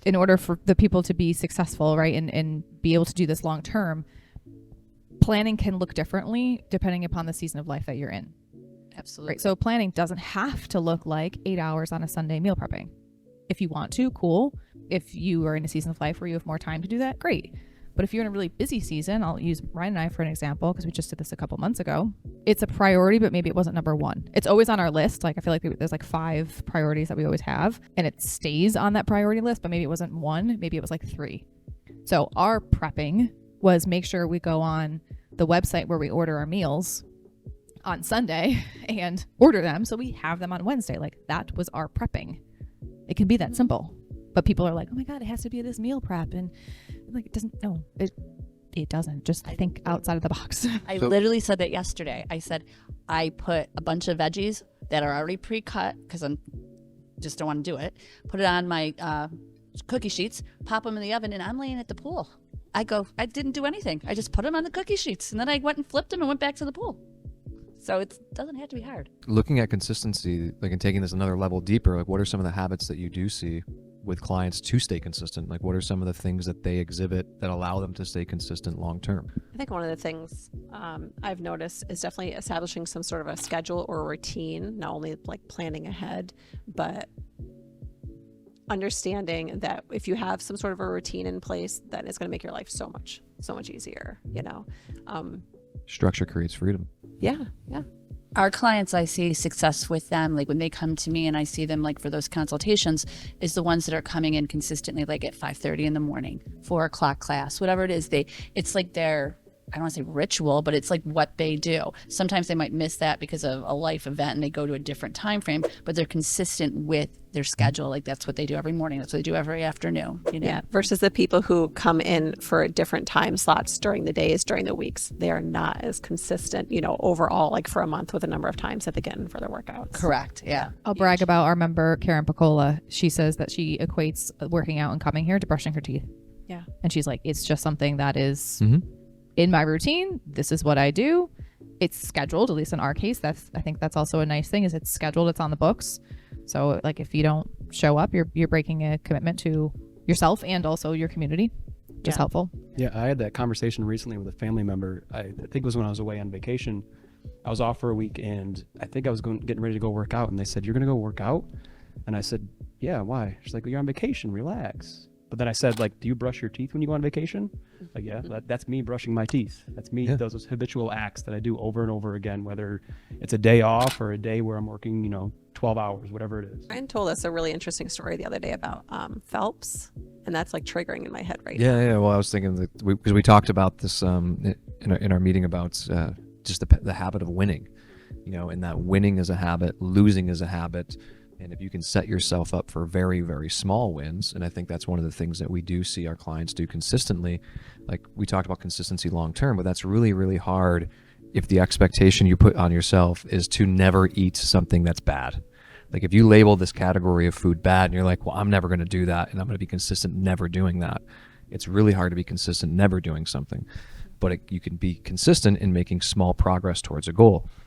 in order for the people to be successful, right, and be able to do this long term, planning can look differently depending upon the season of life that you're in. Absolutely. Right. So planning doesn't have to look like 8 hours on a Sunday meal prepping. If you want to, cool. If you are in a season of life where you have more time to do that, great. But if you're in a really busy season, I'll use Ryan and I for an example because we just did this a couple months ago. It's a priority, but maybe it wasn't number one. It's always on our list. Like I feel like there's like 5 priorities that we always have, and it stays on that priority list, but maybe it wasn't 1, maybe it was like 3. So our prepping was make sure we go on the website where we order our meals on Sunday and order them so we have them on Wednesday. Like that was our prepping. It can be that simple. But people are like, oh my God, it has to be this meal prep. And like, it doesn't, no, it doesn't. Just think outside of the box. I literally said that yesterday. I said, I put a bunch of veggies that are already pre-cut because I'm just don't want to do it. Put it on my cookie sheets, pop them in the oven, and I'm laying at the pool. I didn't do anything. I just put them on the cookie sheets, and then I went and flipped them and went back to the pool. So it doesn't have to be hard. Looking at consistency, like, and taking this another level deeper, like what are some of the habits that you do see with clients to stay consistent? Like what are some of the things that they exhibit that allow them to stay consistent long term? I think one of the things I've noticed is definitely establishing some sort of a schedule or a routine, not only like planning ahead, but understanding that if you have some sort of a routine in place, then it's going to make your life so much easier, you know. Structure creates freedom. Yeah. Our clients, I see success with them, like when they come to me and I see them like for those consultations, is the ones that are coming in consistently, like at 5:30 in the morning, 4 o'clock class, whatever it is. It's like their, I don't want to say ritual, but it's like what they do. Sometimes they might miss that because of a life event and they go to a different time frame, but they're consistent with their schedule. Like that's what they do every morning. That's what they do every afternoon. You know? Yeah. Versus the people who come in for different time slots during the days, during the weeks, they are not as consistent, you know, overall, like for a month with the number of times that they get in for their workouts. Correct. Yeah. I'll brag about our member, Karen Picola. She says that she equates working out and coming here to brushing her teeth. Yeah. And she's like, it's just something that is in my routine. This is what I do. It's scheduled, at least in our case. I think that's also a nice thing is it's scheduled. It's on the books. So like if you don't show up, you're breaking a commitment to yourself and also your community. Just helpful. Yeah, I had that conversation recently with a family member. I think it was when I was away on vacation. I was off for a week and I think I was getting ready to go work out, and they said, "You're gonna go work out?" And I said, "Yeah, why?" She's like, "Well, you're on vacation, relax." But then I said, like, "Do you brush your teeth when you go on vacation?" Like, yeah, that's me brushing my teeth. That's me. Yeah. Those habitual acts that I do over and over again, whether it's a day off or a day where I'm working, 12 hours, whatever it is. Ryan told us a really interesting story the other day about Phelps, and that's like triggering in my head right now. Yeah. Well, I was thinking that because we talked about this in our meeting about just the habit of winning, and that winning is a habit, losing is a habit. And if you can set yourself up for very, very small wins, and I think that's one of the things that we do see our clients do consistently. Like we talked about consistency long term, but that's really, really hard if the expectation you put on yourself is to never eat something that's bad. Like if you label this category of food bad and you're like, well, I'm never going to do that and I'm going to be consistent never doing that. It's really hard to be consistent never doing something. But you can be consistent in making small progress towards a goal.